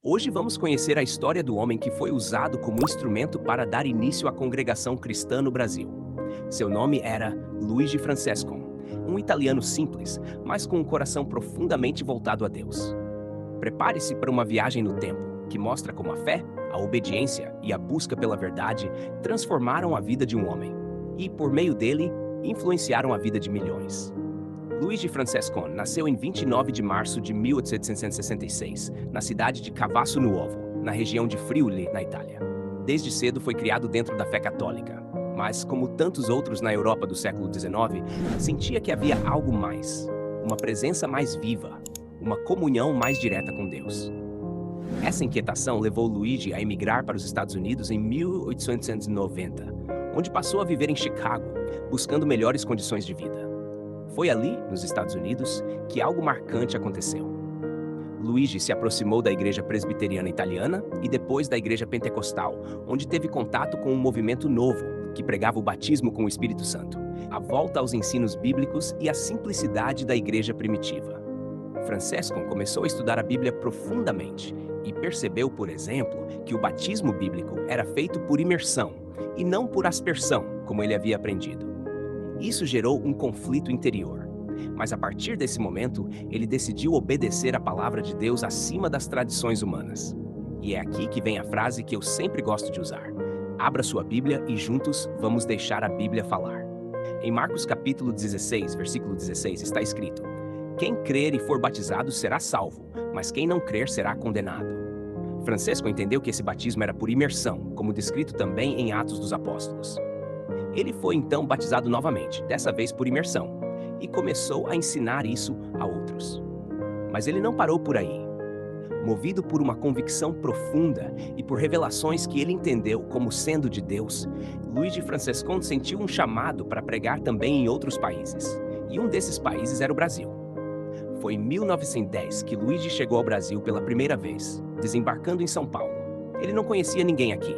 Hoje vamos conhecer a história do homem que foi usado como instrumento para dar início à congregação cristã no Brasil. Seu nome era Luigi Francescon, um italiano simples, mas com um coração profundamente voltado a Deus. Prepare-se para uma viagem no tempo, que mostra como a fé, a obediência e a busca pela verdade transformaram a vida de um homem e, por meio dele, influenciaram a vida de milhões. Luigi Francescon nasceu em 29 de março de 1866, na cidade de Cavasso Nuovo, na região de Friuli, na Itália. Desde cedo foi criado dentro da fé católica, mas, como tantos outros na Europa do século XIX, sentia que havia algo mais, uma presença mais viva, uma comunhão mais direta com Deus. Essa inquietação levou Luigi a emigrar para os Estados Unidos em 1890, onde passou a viver em Chicago, buscando melhores condições de vida. Foi ali, nos Estados Unidos, que algo marcante aconteceu. Luigi se aproximou da Igreja Presbiteriana Italiana e depois da Igreja Pentecostal, onde teve contato com um movimento novo que pregava o batismo com o Espírito Santo, a volta aos ensinos bíblicos e a simplicidade da igreja primitiva. Francescon começou a estudar a Bíblia profundamente e percebeu, por exemplo, que o batismo bíblico era feito por imersão e não por aspersão, como ele havia aprendido. Isso gerou um conflito interior. Mas a partir desse momento, ele decidiu obedecer à palavra de Deus acima das tradições humanas. E é aqui que vem a frase que eu sempre gosto de usar. Abra sua Bíblia e juntos vamos deixar a Bíblia falar. Em Marcos capítulo 16, versículo 16, está escrito: quem crer e for batizado será salvo, mas quem não crer será condenado. Francescon entendeu que esse batismo era por imersão, como descrito também em Atos dos Apóstolos. Ele foi então batizado novamente, dessa vez por imersão, e começou a ensinar isso a outros. Mas ele não parou por aí. Movido por uma convicção profunda e por revelações que ele entendeu como sendo de Deus, Luigi Francescon sentiu um chamado para pregar também em outros países, e um desses países era o Brasil. Foi em 1910 que Luigi chegou ao Brasil pela primeira vez, desembarcando em São Paulo. Ele não conhecia ninguém aqui,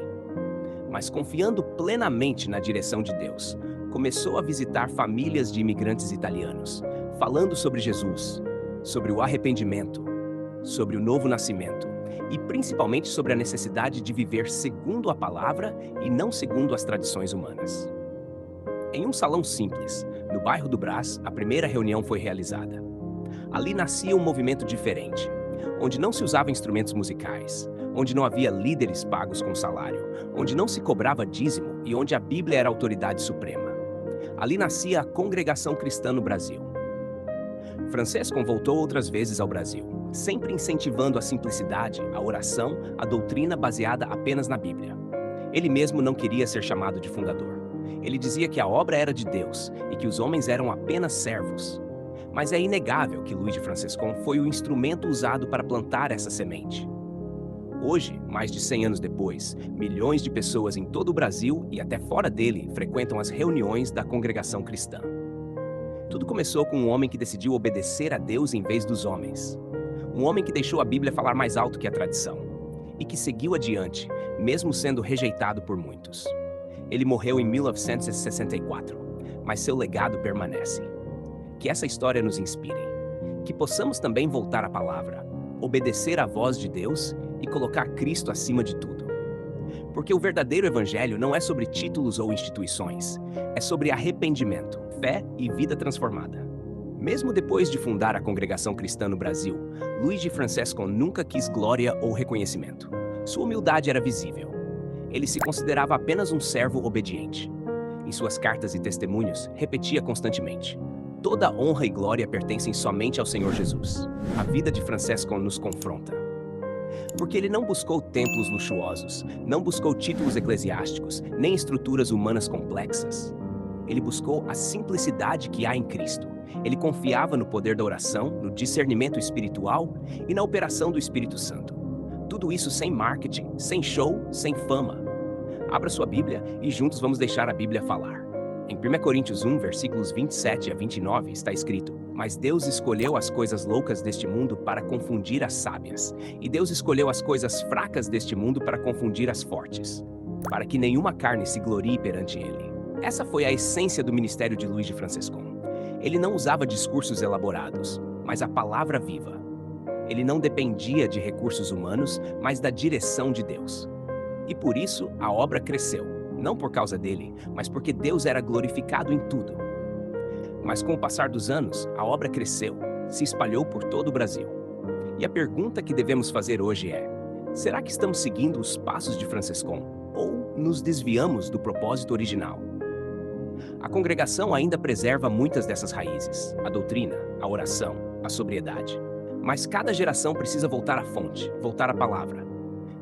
mas confiando plenamente na direção de Deus, começou a visitar famílias de imigrantes italianos, falando sobre Jesus, sobre o arrependimento, sobre o novo nascimento e principalmente sobre a necessidade de viver segundo a palavra e não segundo as tradições humanas. Em um salão simples, no bairro do Brás, a primeira reunião foi realizada. Ali nascia um movimento diferente, onde não se usavam instrumentos musicais, onde não havia líderes pagos com salário, onde não se cobrava dízimo e onde a Bíblia era a autoridade suprema. Ali nascia a Congregação Cristã no Brasil. Francescon voltou outras vezes ao Brasil, sempre incentivando a simplicidade, a oração, a doutrina baseada apenas na Bíblia. Ele mesmo não queria ser chamado de fundador. Ele dizia que a obra era de Deus e que os homens eram apenas servos. Mas é inegável que Luigi Francescon foi o instrumento usado para plantar essa semente. Hoje, mais de 100 anos depois, milhões de pessoas em todo o Brasil e até fora dele frequentam as reuniões da congregação cristã. Tudo começou com um homem que decidiu obedecer a Deus em vez dos homens. Um homem que deixou a Bíblia falar mais alto que a tradição e que seguiu adiante, mesmo sendo rejeitado por muitos. Ele morreu em 1964, mas seu legado permanece. Que essa história nos inspire. Que possamos também voltar à palavra, obedecer à voz de Deus e colocar Cristo acima de tudo. Porque o verdadeiro evangelho não é sobre títulos ou instituições, é sobre arrependimento, fé e vida transformada. Mesmo depois de fundar a congregação cristã no Brasil, Luigi Francescon nunca quis glória ou reconhecimento. Sua humildade era visível. Ele se considerava apenas um servo obediente. Em suas cartas e testemunhos, repetia constantemente: toda honra e glória pertencem somente ao Senhor Jesus. A vida de Francescon nos confronta. Porque ele não buscou templos luxuosos, não buscou títulos eclesiásticos, nem estruturas humanas complexas. Ele buscou a simplicidade que há em Cristo. Ele confiava no poder da oração, no discernimento espiritual e na operação do Espírito Santo. Tudo isso sem marketing, sem show, sem fama. Abra sua Bíblia e juntos vamos deixar a Bíblia falar. Em 1 Coríntios 1, versículos 27 a 29, está escrito: mas Deus escolheu as coisas loucas deste mundo para confundir as sábias, e Deus escolheu as coisas fracas deste mundo para confundir as fortes, para que nenhuma carne se glorie perante ele. Essa foi a essência do ministério de Luigi Francescon. Ele não usava discursos elaborados, mas a palavra viva. Ele não dependia de recursos humanos, mas da direção de Deus. E por isso a obra cresceu, não por causa dele, mas porque Deus era glorificado em tudo. Mas com o passar dos anos, a obra cresceu, se espalhou por todo o Brasil. E a pergunta que devemos fazer hoje é: será que estamos seguindo os passos de Franciscon ou nos desviamos do propósito original? A congregação ainda preserva muitas dessas raízes: a doutrina, a oração, a sobriedade. Mas cada geração precisa voltar à fonte, voltar à palavra.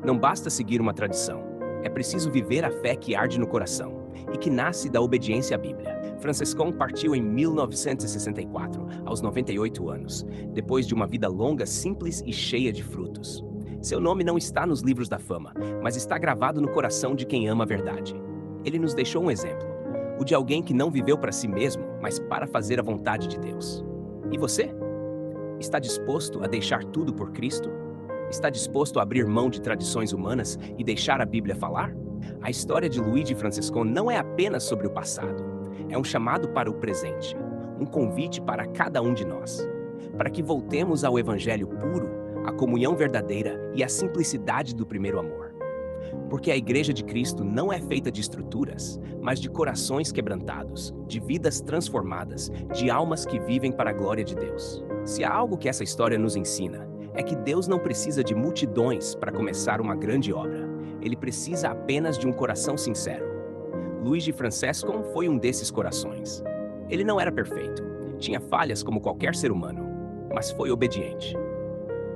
Não basta seguir uma tradição. É preciso viver a fé que arde no coração e que nasce da obediência à Bíblia. Franciscon partiu em 1964, aos 98 anos, depois de uma vida longa, simples e cheia de frutos. Seu nome não está nos livros da fama, mas está gravado no coração de quem ama a verdade. Ele nos deixou um exemplo, o de alguém que não viveu para si mesmo, mas para fazer a vontade de Deus. E você? Está disposto a deixar tudo por Cristo? Está disposto a abrir mão de tradições humanas e deixar a Bíblia falar? A história de Luigi Franciscon não é apenas sobre o passado. É um chamado para o presente, um convite para cada um de nós, para que voltemos ao Evangelho puro, à comunhão verdadeira e à simplicidade do primeiro amor. Porque a Igreja de Cristo não é feita de estruturas, mas de corações quebrantados, de vidas transformadas, de almas que vivem para a glória de Deus. Se há algo que essa história nos ensina, é que Deus não precisa de multidões para começar uma grande obra. Ele precisa apenas de um coração sincero. Luigi Franciscon foi um desses corações. Ele não era perfeito, tinha falhas como qualquer ser humano, mas foi obediente.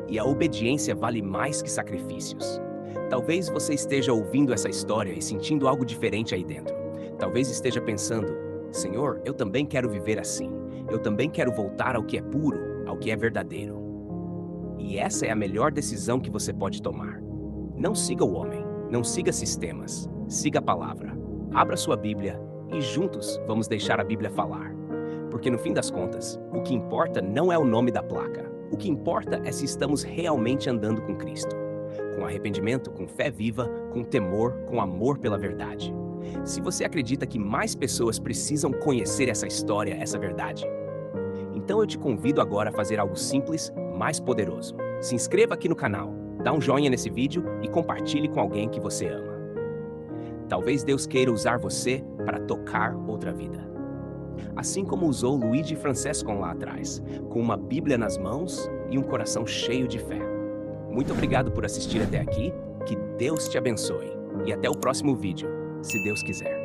E a obediência vale mais que sacrifícios. Talvez você esteja ouvindo essa história e sentindo algo diferente aí dentro. Talvez esteja pensando: Senhor, eu também quero viver assim. Eu também quero voltar ao que é puro, ao que é verdadeiro. E essa é a melhor decisão que você pode tomar. Não siga o homem, não siga sistemas, siga a palavra. Abra sua Bíblia e juntos vamos deixar a Bíblia falar. Porque no fim das contas, o que importa não é o nome da placa. O que importa é se estamos realmente andando com Cristo. Com arrependimento, com fé viva, com temor, com amor pela verdade. Se você acredita que mais pessoas precisam conhecer essa história, essa verdade, então eu te convido agora a fazer algo simples, mais poderoso. Se inscreva aqui no canal, dá um joinha nesse vídeo e compartilhe com alguém que você ama. Talvez Deus queira usar você para tocar outra vida. Assim como usou Luigi Franciscon lá atrás, com uma Bíblia nas mãos e um coração cheio de fé. Muito obrigado por assistir até aqui, que Deus te abençoe e até o próximo vídeo, se Deus quiser.